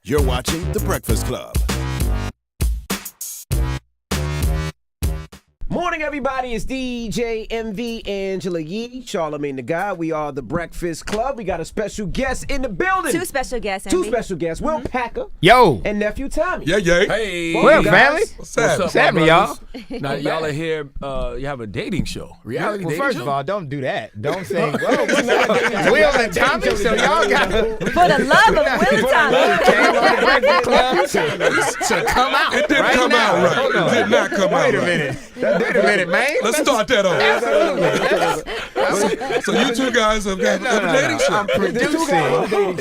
You're watching The Breakfast Club. Morning, everybody. It's DJ MV Angela Yee, Charlamagne the God. We are The Breakfast Club. We got a special guest in the building. Two special guests, MV. Two special guests. Will Packer. Yo. And Nephew Tommy. Yeah. Hey. What up, family? What's happening? What's happening, y'all? Now, y'all are here, you have a dating show. Reality dating first show? of all, don't do that. Don't say, Will and Tommy, so y'all got For the love of Will and Tommy. to come out. It didn't right come now. out right. Hold on. It did not come out Wait a right. minute, man. Let's start that over. So you two guys have got a dating show. I'm producing.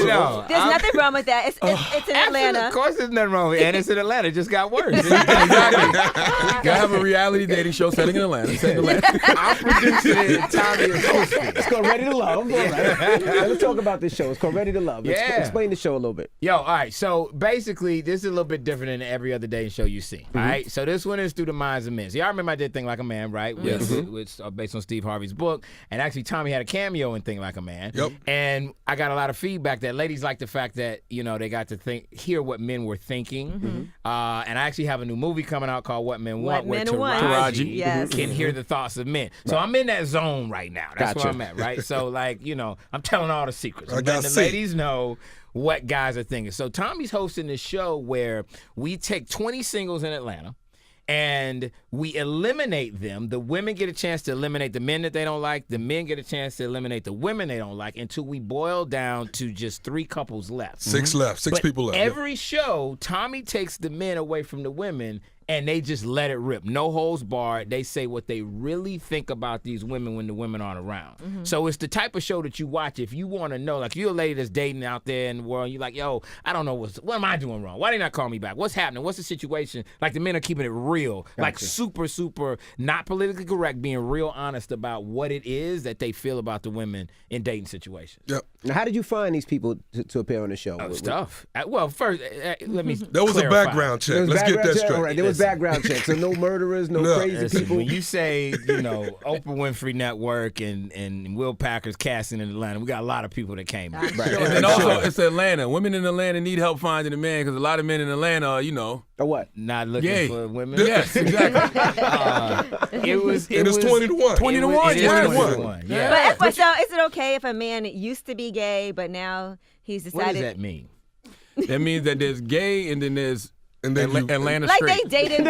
No, There's nothing wrong with that. It's in Atlanta. Of course, there's nothing wrong with it. And it's in Atlanta. It just got worse. Exactly. You have a reality dating show setting in Atlanta. I'm producing it. And Tommy is hosting. It's called Ready to Love. All right. Let's talk about this show. It's called Ready to Love. Explain the show a little bit. Yo, all right. So basically, this is a little bit different than every other dating show you see. All right. So this one is through the minds of men. So y'all remember I did Think Like a Man, right? Yes. Which based on Steve Harvey's book. And actually, Tommy had a cameo in Think Like a Man. Yep. And I got a lot of feedback that ladies like the fact that, you know, they got to hear what men were thinking. And I actually have a new movie coming out called What Men Want, where Taraji Yes. can hear the thoughts of men. So I'm in that zone right now. That's where I'm at, right? So, like, you know, I'm telling all the secrets. I'm letting the ladies know what guys are thinking. So Tommy's hosting this show where we take 20 singles in Atlanta and we eliminate them. The women get a chance to eliminate the men that they don't like. The men get a chance to eliminate the women they don't like until we boil down to just 3 couples left. Six left. Six people left. Every show, Tommy takes the men away from the women and they just let it rip. No holds barred. They say what they really think about these women when the women aren't around. So it's the type of show that you watch if you want to know. Like, if you're a lady that's dating out there in the world, and you're like, yo, I don't know what am I doing wrong? Why they not call me back? What's happening? What's the situation? Like, the men are keeping it real. Like, super, super not politically correct, being real honest about what it is that they feel about the women in dating situations. Yep. Now, how did you find these people to appear on the show? It's tough. Well, first, let me There was clarify. a background check. Let's get that straight. All right, there was background checks. So no murderers, no crazy Listen, people. when you say, you know, Oprah Winfrey Network and Will Packer's casting in Atlanta, we got a lot of people that came out. Right. And also, it's Atlanta. Women in Atlanta need help finding a man because a lot of men in Atlanta are, you know. Or what? Not looking Gay. for women. Yes, exactly. It was 20 to 1. 20 to 1. It is 20 to 1. Yeah. But so is it okay if a man used to be gay, but now he's decided? What does that mean? That means that there's gay and then there's Atlanta Like straight. they've dated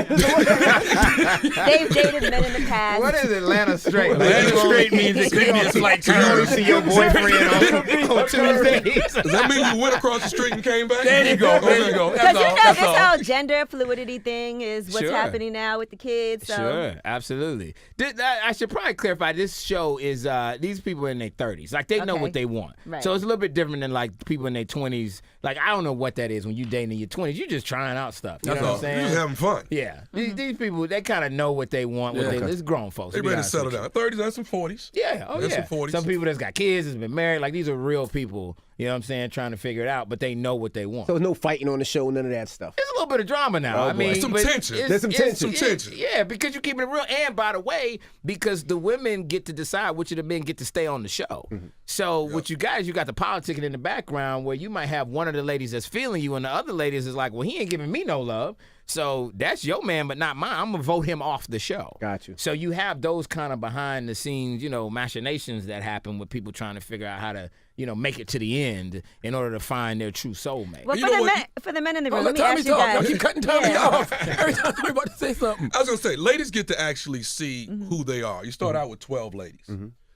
men in the past. What is Atlanta straight? Atlanta straight means it could be a slight You only turn. see your boyfriend on Tuesdays. Does that mean you went across the street and came back? There you go. There you go. Because That's you all. know That's this all. whole gender fluidity thing is what's Sure. happening now with the kids. So. Sure, absolutely. I should probably clarify. This show is these people in their 30s. Like, they know Okay. what they want. Right. So it's a little bit different than like people in their 20s. Like, I don't know what that is when you dating in your 20s. You're just trying out stuff. You That's know all. what I'm saying? You're just having fun. Yeah. These people, they kind of know what they want. It's grown folks. They to be ready to honest settle with you. down. 30s and some 40s. Yeah. Oh, There's yeah. some 40s. Some people that's got kids, that's been married. Like, these are real people. You know what I'm saying? Trying to figure it out, but they know what they want. So there's no fighting on the show, none of that stuff. There's a little bit of drama now. I mean, Some but tension. There's some tension. Yeah, because you're keeping it real. And by the way, because the women get to decide which of the men get to stay on the show. So with you guys, you got the politicking in the background where you might have one of the ladies that's feeling you and the other ladies is like, well, he ain't giving me no love. So that's your man, but not mine. I'm going to vote him off the show. Got you. So you have those kind of behind the scenes, you know, machinations that happen with people trying to figure out how to, you know, make it to the end in order to find their true soulmate. Well, You know what? for the men in the room, Let let me Tommy ask you talk. guys. Y'all keep cutting Tommy Yeah. off. Every time Tommy about to say something. I was going to say, ladies get to actually see who they are. You start out with 12 ladies.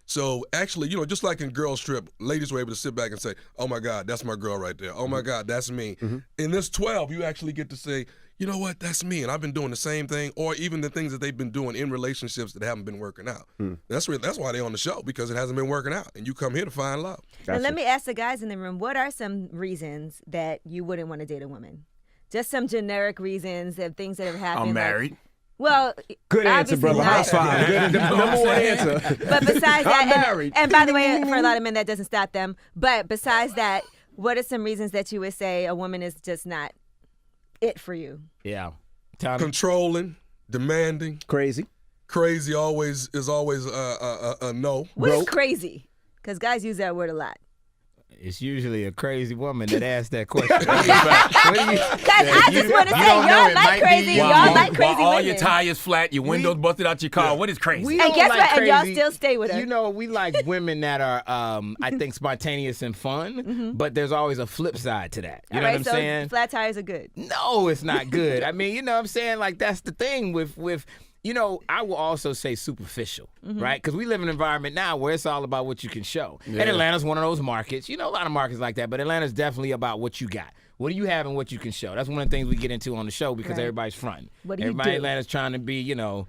So actually, you know, just like in Girls Trip, ladies were able to sit back and say, oh my God, that's my girl right there. Oh my God, that's me. In this 12, you actually get to say, you know what, that's me, and I've been doing the same thing, or even the things that they've been doing in relationships that haven't been working out. That's why they're on the show, because it hasn't been working out, and you come here to find love. Now, let me ask the guys in the room, what are some reasons that you wouldn't want to date a woman? Just some generic reasons of things that have happened. I'm married. Well, Good answer, obviously brother. not. High five. Good, number one answer. But besides I'm that, married. and by the way, for a lot of men, that doesn't stop them. But besides that, what are some reasons that you would say a woman is just not it for you? Yeah. Tommy? Controlling, demanding, Crazy. crazy is always a no. What is Broke. crazy? Because guys use that word a lot. It's usually a crazy woman that asks that question. What do you? Because I just want to say, y'all like crazy. Y'all like crazy While all women. your tires flat, your windows busted out your car. What is crazy? We And don't guess like what? And y'all crazy- still stay with her. You know, we like women that are, I think, spontaneous and fun, but there's always a flip side to that. You know what I'm so saying? flat tires are good. No, it's not good. I mean, you know what I'm saying? Like, that's the thing with you know, I will also say superficial, right? Because we live in an environment now where it's all about what you can show. And Atlanta's one of those markets. You know, a lot of markets like that, but Atlanta's definitely about what you got. What do you have and what you can show? That's one of the things we get into on the show because Right. everybody's fronting. What do you Everybody do? in Atlanta's trying to be, you know.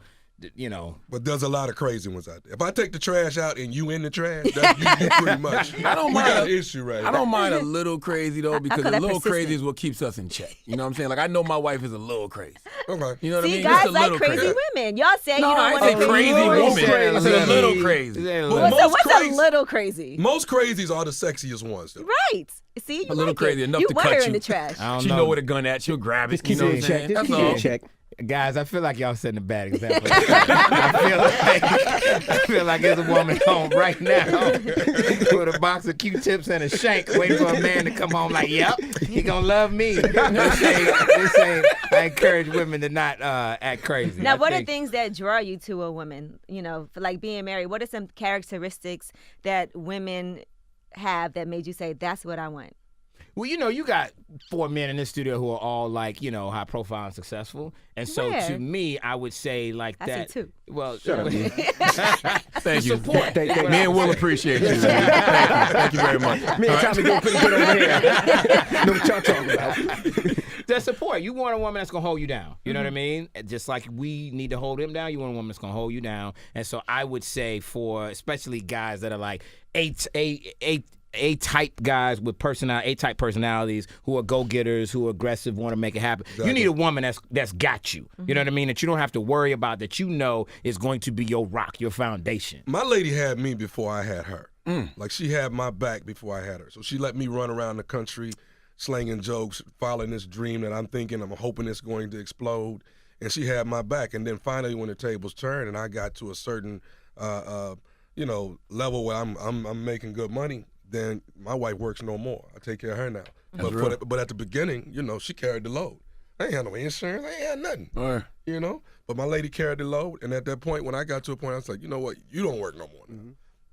But there's a lot of crazy ones out there. If I take the trash out and you in the trash, that's you pretty much. I don't we mind got a- an issue right I now. don't mind a little crazy though, because call a that little persistent. crazy is what keeps us in check. You know what I'm saying? Like I know my wife is a little crazy. Okay. You know what I See, mean? guys Just a like little crazy women. Y'all say No, you don't I want ain't say to crazy little woman. crazy. I said a little crazy. Well, So most what's crazy- a little crazy? Most crazies are the sexiest ones. Though. Right. See, you A little like crazy it. enough you to want cut her you. in the trash. I don't She know where the gun at. She'll grab it. Just keep you know it what in I'm check. saying? Just That's keep it all. in check. Guys, I feel like y'all setting a bad example. I feel like there's a woman home right now with a box of Q-tips and a shank waiting for a man to come home like, yep, he gonna love me. This ain't, I encourage women to not act crazy. Now, I what are think- things that draw you to a woman? You know, for like being married, what are some characteristics that women have that made you say, that's what I want? Well, you know, you got 4 men in this studio who are all like, you know, high profile and successful. And so Where? to me, I would say like I see that. 2. Well, Thank you. support. Me and Will appreciate you. Thank you very much. Me and Tommy doing pretty good over here. Know what y'all talking about. The support. You want a woman that's gonna hold you down. You know Mm-hmm. what I mean? Just like we need to hold him down, you want a woman that's gonna hold you down. And so I would say for especially guys that are like A-type guys with A-type personalities who are go-getters, who are aggressive, want to make it happen. You need a woman that's got you. You know what I mean? That you don't have to worry about, that you know is going to be your rock, your foundation. My lady had me before I had her. Like she had my back before I had her. So she let me run around the country slinging jokes, following this dream that I'm hoping it's going to explode. And she had my back. And then finally when the tables turned and I got to a certain level where I'm making good money, then my wife works no more. I take care of her now. But at the beginning, you know, she carried the load. I ain't had no insurance. I ain't had nothing. All right. You know? But my lady carried the load. And at that point, when I got to a point, I was like, you know what? You don't work no more.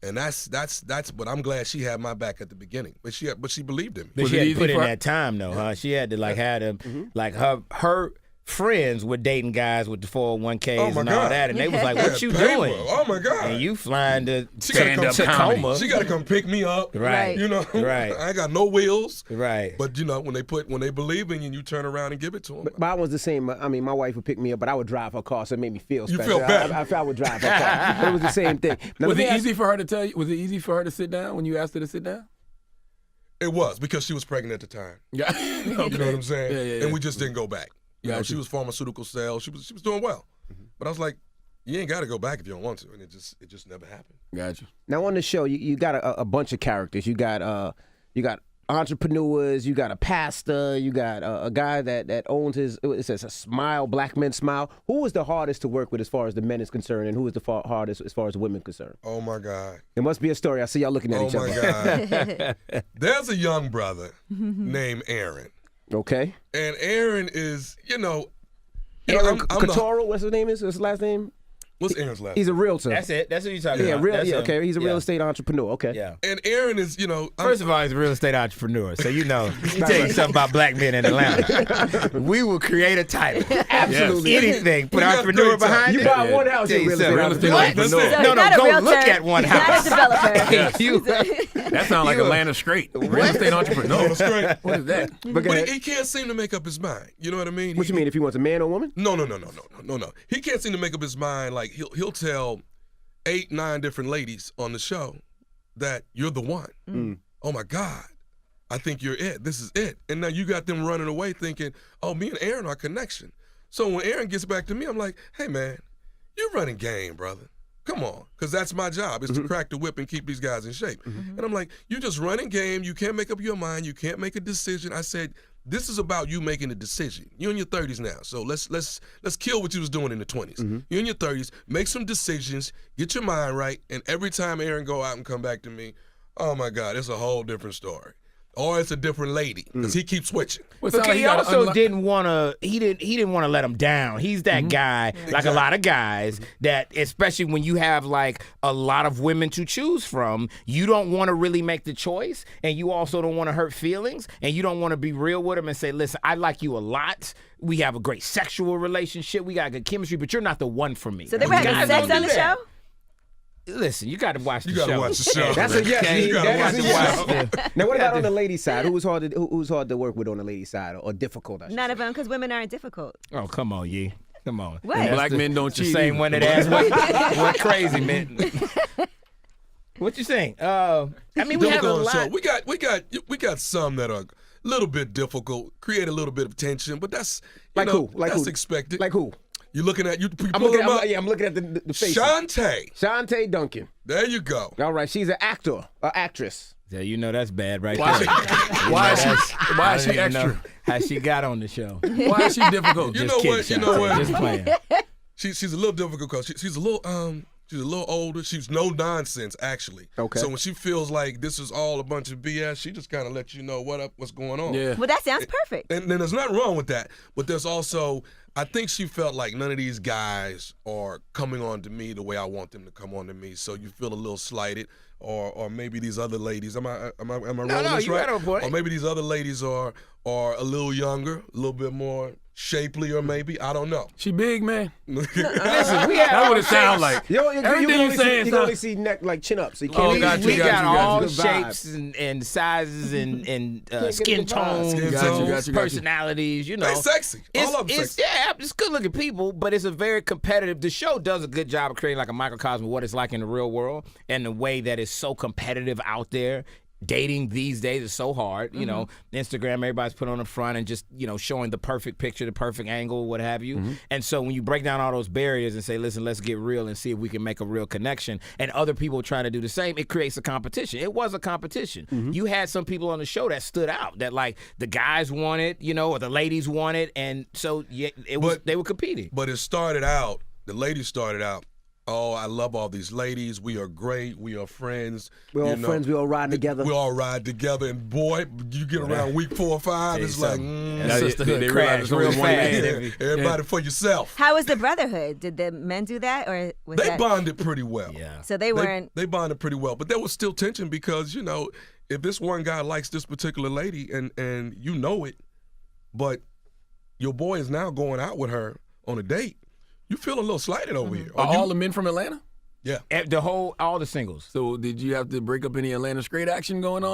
And that's but I'm glad she had my back at the beginning. But she believed in me. But Was she it had to easy put in for- that time though, huh? She had to like have them, like her friends were dating guys with the 401ks Oh, my and all God. that, and they was like, Yeah, "What you paper. doing?" Oh my God. And you flying to She gotta come Stand-up Tacoma, She got to come pick me up. right? You know, Right. I ain't got no wheels. Right. But you know, when they believe in you, and you turn around and give it to them. But I was the same. I mean, my wife would pick me up, but I would drive her car, so it made me feel You special. felt better. I would drive her car. But it was the same thing. Now, Was let me it ask- easy for her to tell you? Was it easy for her to sit down when you asked her to sit down? It was because she was pregnant at the time. Yeah. You know what I'm saying? Yeah. And we just didn't go back. You know, Gotcha. she was pharmaceutical sales. She was doing well. But I was like, you ain't got to go back if you don't want to. And it just never happened. Gotcha. Now on the show, you got a bunch of characters. You got entrepreneurs. You got a pastor. You got a guy that owns it says a smile, Black Men Smile. Who was the hardest to work with as far as the men is concerned, and who was the hardest as far as the women concerned? Oh my God. It must be a story. I see y'all looking at Oh each my other. God. There's a young brother named Aaron. Okay. And Aaron is, Aaron I'm Couture, what's his name? What's his last name? what's Aaron's last He's name? a realtor. That's it. That's what you're talking Yeah, about. That's him. okay. He's a real Yeah. estate entrepreneur. Okay. Yeah. And Aaron is, First of all, he's a real estate entrepreneur, so you know. Let me tell you something about black men in Atlanta. We will create a title, Absolutely. anything, put We got entrepreneur great time. behind You it. buy one house, Tell you're you a real something. estate Real estate entrepreneur. entrepreneur. So No, he's not a go realtor. look at one he's house. not a developer. You- That sounds like Atlanta straight. Real estate entrepreneur. That's great. What is that? But go But ahead. he can't seem to make up his mind. You know what I mean? What you mean? If he wants a man or woman? No. He can't seem to make up his mind. Like he'll tell 8, 9 different ladies on the show that you're the one. Oh my God, I think you're it. This is it. And now you got them running away thinking, oh, me and Aaron are a connection. So when Aaron gets back to me, I'm like, hey man, you're running game, brother. Come on, because that's my job is to crack the whip and keep these guys in shape. And I'm like, you just running game. You can't make up your mind. You can't make a decision. I said, this is about you making a decision. You're in your 30s now, so let's kill what you was doing in the 20s. You're in your 30s. Make some decisions. Get your mind right. And every time Aaron go out and come back to me, oh my God, it's a whole different story. Or it's a different lady because he keeps switching. Well, But sound like he gotta also unlock- didn't want to. He didn't want to let him down. He's that guy, like a lot of guys, that especially when you have like a lot of women to choose from, you don't want to really make the choice, and you also don't want to hurt feelings, and you don't want to be real with him and say, "Listen, I like you a lot. We have a great sexual relationship. We got good chemistry, but you're not the one for me." So they were having Guys sex don't on do the that. show? Listen, you got to watch the You show. gotta watch the show. That's a yes. Okay, You you gotta gotta watch watch the the show. Now, what about on the ladies' side? Who's hard to work with on the ladies' side, or difficult? I should None say? of them, because women aren't difficult. Oh, come on, Yee. Come on. What? That's Black men don't the cheat same either. one that asked what crazy, man. What you saying? I mean, we have a Difficult on the lot. show. We got some that are a little bit difficult, create a little bit of tension, but that's Like who? Like that's who? expected. Like who? You're looking at you. I'm pull looking. them up. I'm looking at the face. Shantae. Shantae Duncan. There you go. All right, she's an actor, an actress. Yeah, you know that's bad right Why there. why is she I extra? don't even know how she got on the show. Why is she difficult? You Just know kidding, what? You know Shantae. what? Just playing. She's a little difficult because she's a little older. She's no nonsense actually. Okay. So when she feels like this is all a bunch of BS, she just kind of lets you know what's going on. Yeah. Well, that sounds perfect. And then there's nothing wrong with that. But there's also, I think she felt like none of these guys are coming on to me the way I want them to come on to me. So you feel a little slighted, or maybe these other ladies. Am I rolling this you right? got a point. Or maybe these other ladies are a little younger, a little bit more shapely, or maybe I don't know. She big, man. Listen, we have That would it sound like. Everything you saying, you can only see neck like chin up, so you can't. Oh, really got see- you, we got got all Good vibe. shapes and sizes and get skin the vibe. tones, Skin tones. Got you. personalities. You know, They sexy. All of them it's sexy. yeah, it's good looking people, but it's a very competitive. The show does a good job of creating like a microcosm of what it's like in the real world, and the way that it's so competitive out there. Dating these days is so hard. You know, Instagram, everybody's put on the front and just, showing the perfect picture, the perfect angle, what have you. And so when you break down all those barriers and say, listen, let's get real and see if we can make a real connection, and other people trying to do the same, it creates a competition. It was a competition. You had some people on the show that stood out, that like the guys wanted, or the ladies wanted, and so they were competing. But it started out, the ladies started out, oh, I love all these ladies. We are great. We are friends. We're all friends. We all riding together. We all ride together. And boy, you get around week 4 or 5, it's like, That sisterhood they crashed realize real it's only one fast. man. everybody for yourself. How was the brotherhood? Did the men do that, or was They that? bonded pretty well. Yeah. So they weren't. They bonded pretty well. But there was still tension because, if this one guy likes this particular lady and you know it, but your boy is now going out with her on a date, you feel a little slighted over here. Are all the men from Atlanta? Yeah. All the singles. So did you have to break up any Atlanta straight action going on?